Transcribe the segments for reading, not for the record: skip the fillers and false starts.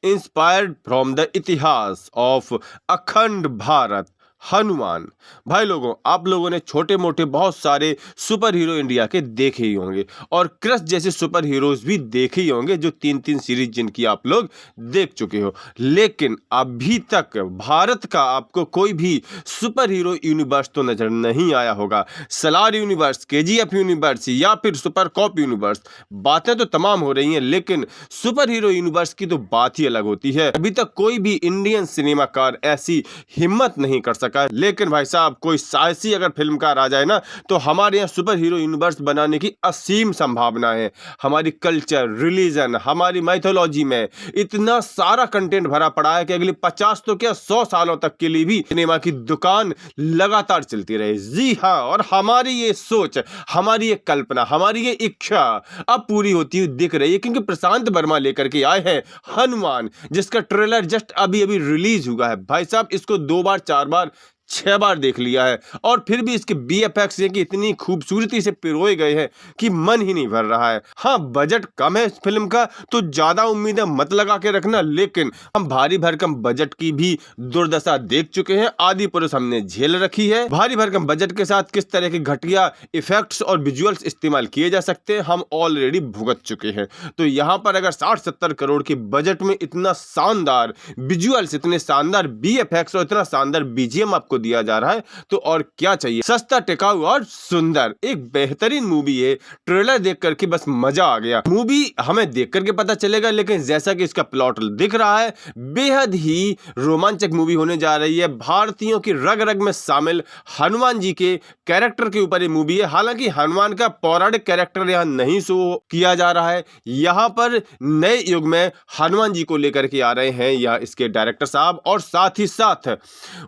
Inspired from the इतिहास of अखंड भारत। हनुमान। भाई लोगों, आप लोगों ने छोटे मोटे बहुत सारे सुपर हीरो इंडिया के देखे ही होंगे और क्रश जैसे सुपर हीरोज भी देखे ही होंगे, जो तीन तीन सीरीज जिनकी आप लोग देख चुके हो। लेकिन अभी तक भारत का आपको कोई भी सुपर हीरो यूनिवर्स तो नजर नहीं आया होगा। सलार यूनिवर्स, केजीएफ यूनिवर्स या फिर सुपर कॉप यूनिवर्स, बातें तो तमाम हो रही हैं, लेकिन सुपर हीरो यूनिवर्स की तो बात ही अलग होती है। अभी तक कोई भी इंडियन सिनेमाकार ऐसी हिम्मत नहीं कर सका है। लेकिन भाई साहब, कोई साहसी अगर फिल्मकार आ जाए ना, तो हमारे यहाँ सुपर हीरो यूनिवर्स बनाने की असीम संभावना है। हमारी कल्चर, रिलीजन, हमारी माइथोलॉजी में इतना सारा कंटेंट भरा पड़ा है कि अगले 50 तो क्या 100 सालों तक के लिए भी सिनेमा की दुकान लगातार चलती रहे। जी हाँ, और हमारी ये सोच, हमारी ये कल्पना, हमारी ये इच्छा अब पूरी होती हुई दिख रही है, क्योंकि प्रशांत वर्मा लेकर के आए हैं हनुमान, जिसका ट्रेलर जस्ट अभी अभी रिलीज हुआ है। भाई साहब, इसको 2 बार 4 बार 6 बार देख लिया है और फिर भी इसके बीएफएक्स ये कि इतनी खूबसूरती से पिरोए गए हैं कि मन ही नहीं भर रहा है। हाँ, बजट कम है इस फिल्म का, तो ज्यादा उम्मीदें मत लगा के रखना, लेकिन हम भारी भरकम बजट की भी दुर्दशा देख चुके हैं। आदि पुरुष हमने झेल रखी है। भारी भरकम बजट के साथ किस तरह के घटिया इफेक्ट्स और विजुअल्स इस्तेमाल किए जा सकते हैं, हम ऑलरेडी भुगत चुके हैं। तो यहाँ पर अगर 60-70 करोड़ के बजट में इतना शानदार विजुअल्स, इतने शानदार बीएफएक्स और इतना शानदार बीजीएम आपको दिया जा रहा है, तो और क्या चाहिए। सस्ता, टिकाऊ और सुंदर एक बेहतरीन मूवी है। ट्रेलर देख करके बस मजा आ गया। मूवी हमें देख करके पता चलेगा, लेकिन जैसा कि इसका प्लॉट दिख रहा है, बेहद ही रोमांचक मूवी होने जा रही है। भारतीयों की रग रग में शामिल हनुमान जी के कैरेक्टर के ऊपर ये मूवी है। हालांकि हनुमान का पौराणिक कैरेक्टर यहाँ नहीं शो किया जा रहा है, यहाँ पर नए युग में हनुमान जी को लेकर के आ रहे हैं यह इसके डायरेक्टर साहब, और साथ ही साथ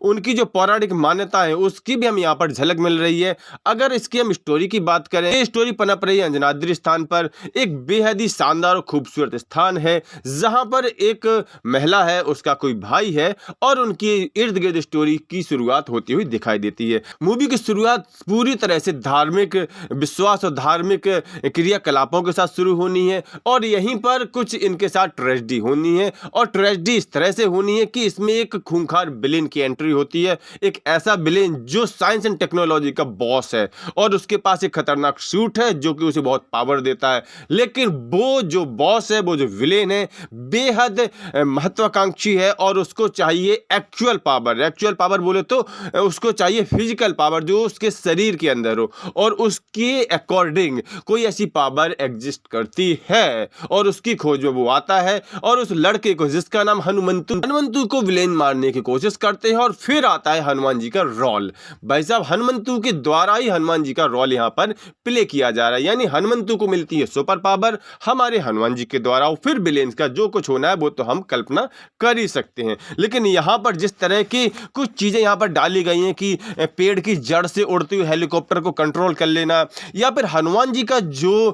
उनकी जो पौराणिक मान्यता है उसकी भी हम यहाँ पर झलक मिल रही है। अगर इसकी हम स्टोरी की बात करें, ये स्टोरी पनप रही है अंजनाद्री स्थान पर। एक बेहद ही शानदार और खूबसूरत स्थान है, जहां पर एक महिला है, उसका कोई भाई है, और उनकी इर्द गिर्द स्टोरी की शुरुआत होती हुई दिखाई देती है। मूवी की शुरुआत पूरी तरह से धार्मिक विश्वास और धार्मिक क्रियाकलापों के साथ शुरू होनी है, और यहीं पर कुछ इनके साथ ट्रेजेडी होनी है, और ट्रेजेडी इस तरह से होनी है कि इसमें एक खूंखार विलेन की एंट्री होती है। एक ऐसा विलेन जो साइंस एंड टेक्नोलॉजी का बॉस है, और उसके पास एक खतरनाक सूट है जो कि उसे बहुत पावर देता है। लेकिन वो जो बॉस है, वो जो विलेन है, बेहद महत्वाकांक्षी है, और उसको चाहिए एक्चुअल पावर। एक्चुअल पावर बोले तो उसको चाहिए फिजिकल पावर जो उसके शरीर के अंदर हो, और उसके अकॉर्डिंग कोई ऐसी पावर एग्जिस्ट करती है, और उसकी खोज में वो आता है, और उस लड़के को जिसका नाम हनुमंतु को विलेन मारने की कोशिश करते हैं, और फिर आता है हनुमान जी का रोल। भाई साहब, हनुमंतु के द्वारा ही हनुमान जी का रोल यहाँ पर प्ले किया जा रहा है, यानी हनुमंतु को मिलती है सुपर पावर हमारे हनुमान जी के द्वारा, और फिर विलेन का जो कुछ होना है वो तो हम कल्पना कर ही सकते हैं। लेकिन यहाँ पर जिस तरह की कुछ चीजें यहाँ पर डाली गई हैं कि पेड़ की जड़ से उड़ते हुए हेलीकॉप्टर को कंट्रोल कर लेना, या फिर हनुमान जी का जो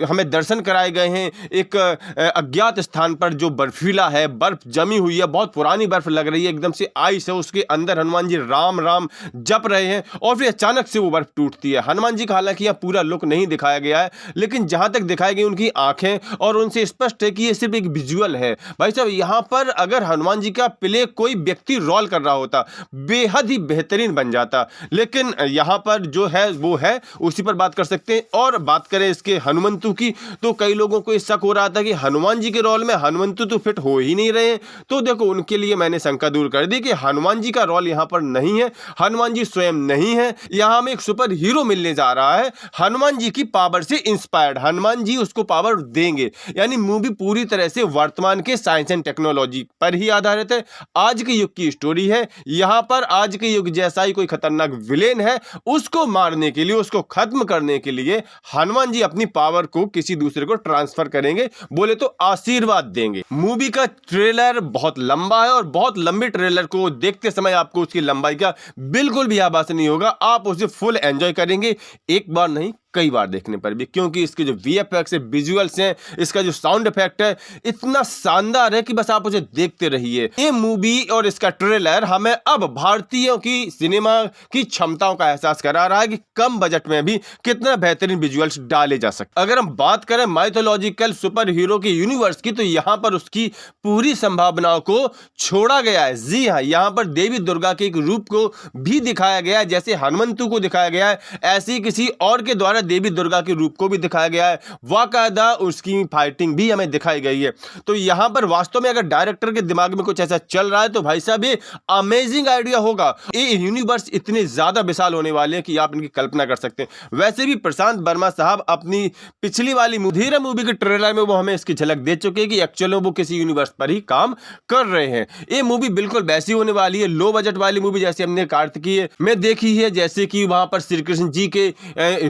हमें दर्शन कराए गए हैं एक अज्ञात स्थान पर जो बर्फीला है, बर्फ जमी हुई है, बहुत पुरानी बर्फ लग रही है, एकदम से आइस है, उसके अंदर हनुमान जी राम राम जप रहे हैं, और फिर अचानक से वो बर्फ टूटती है। हनुमान जी का हालांकि यहाँ पूरा लुक नहीं दिखाया गया है, लेकिन जहां तक दिखाई गई उनकी आंखें, और उनसे स्पष्ट है कि ये सिर्फ एक विजुअल है। भाई साहब, यहाँ पर अगर हनुमान जी का प्ले कोई व्यक्ति रोल कर रहा होता, बेहद ही बेहतरीन बन जाता, लेकिन यहाँ पर जो है वो है, उसी पर बात कर सकते हैं। और बात करें इसके हनुमंतु की, तो कई लोगों को शक हो रहा था कि हनुमान जी के रोल में हनुमंतु तो फिट हो ही नहीं रहे। तो देखो, उनके लिए मैंने शंका दूर कर दी कि हनुमान जी का रोल यहाँ पर नहीं है, हनुमान जी स्वयं नहीं है, यहाँ हमें एक सुपर हीरो मिलने जा रहा है हनुमान जी की पावर से इंस्पायर्ड। हनुमान जी उसको पावर देंगे, यानी मूवी पूरी तरह से वर्तमान के साइंस एंड टेक्नोलॉजी पर ही आधारित है। आज के युग की स्टोरी है। यहाँ पर आज के युग जैसा ही कोई खतरनाक विलेन है, उसको मारने के लिए, उसको खत्म करने के लिए हनुमान जी अपनी पावर को किसी दूसरे को ट्रांसफर करेंगे, बोले तो आशीर्वाद देंगे। मूवी का ट्रेलर बहुत लंबा है, और बहुत लंबे ट्रेलर को देखते समय आपको उसकी लंबाई का बिल्कुल भी आभास नहीं होगा। आप उसे फुल एंजॉय करेंगे, एक बार नहीं कई बार देखने पर भी, क्योंकि इसके जो वीएफएक्स है, विजुअल्स हैं, इसका जो साउंड इफेक्ट है, इतना शानदार है कि बस आप उसे देखते रहिए। ये मूवी और इसका ट्रेलर हमें अब भारतीयों की सिनेमा की क्षमताओं का एहसास करा रहा है कि कम बजट में भी कितना बेहतरीन विजुअल्स डाले जा सकते। अगर हम बात करें माइथोलॉजिकल सुपर हीरो के यूनिवर्स की, तो यहाँ पर उसकी पूरी संभावनाओं को छोड़ा गया है। जी हाँ, यहाँ पर देवी दुर्गा के एक रूप को भी दिखाया गया है, जैसे हनुमंतु को दिखाया गया है, ऐसे ही किसी और के द्वारा देवी दुर्गा के रूप को भी दिखाया गया है। वाकायदा उसकी फाइटिंग भी हमें दिखाई गई है। तो यहाँ पर वास्तव में अगर डायरेक्टर के दिमाग में कुछ ऐसा चल रहा है तो भाई साहब ये अमेजिंग आइडिया होगा। ये यूनिवर्स इतने ज्यादा विशाल होने वाले हैं कि आप इनकी कल्पना कर सकते हैं। वैसे भी प्रशांत वर्मा साहब अपनी पिछली वाली धीरे मूवी के ट्रेलर में वो हमें इसकी झलक दे चुके हैं कि एक्चुअली वो किसी यूनिवर्स पर ही काम कर रहे हैं। ये मूवी बिल्कुल वैसी होने वाली है, लो बजट वाली मूवी जैसे हमने कार्तिकीय में देखी है, जैसे कि वहां पर श्री कृष्ण जी के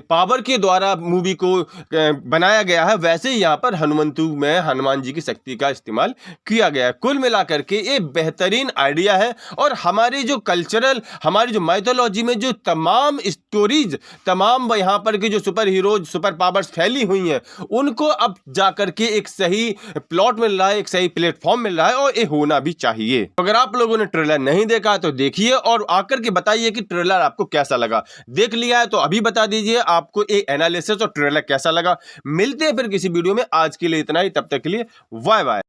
पावर के द्वारा मूवी को बनाया गया है, वैसे ही यहाँ पर हनुमंतु में हनुमान जी की शक्ति का इस्तेमाल किया गया है। कुल मिलाकर के ये बेहतरीन आइडिया है और हमारी जो कल्चरल, हमारी जो माइथोलॉजी में जो तमाम स्टोरीज, तमाम यहाँ पर की जो सुपर हीरोज, सुपर पावर्स फैली हुई हैं, उनको अब जाकर के एक सही प्लॉट मिल रहा है, एक सही प्लेटफॉर्म मिल रहा है और ये होना भी चाहिए। अगर आप लोगों ने ट्रेलर नहीं देखा तो देखिए और आकर के बताइए कि ट्रेलर आपको कैसा लगा। देख लिया है तो अभी बता दीजिए आपको ये एनालिसिस और ट्रेलर कैसा लगा। मिलते हैं फिर किसी वीडियो में, आज के लिए इतना ही, तब तक के लिए बाय बाय।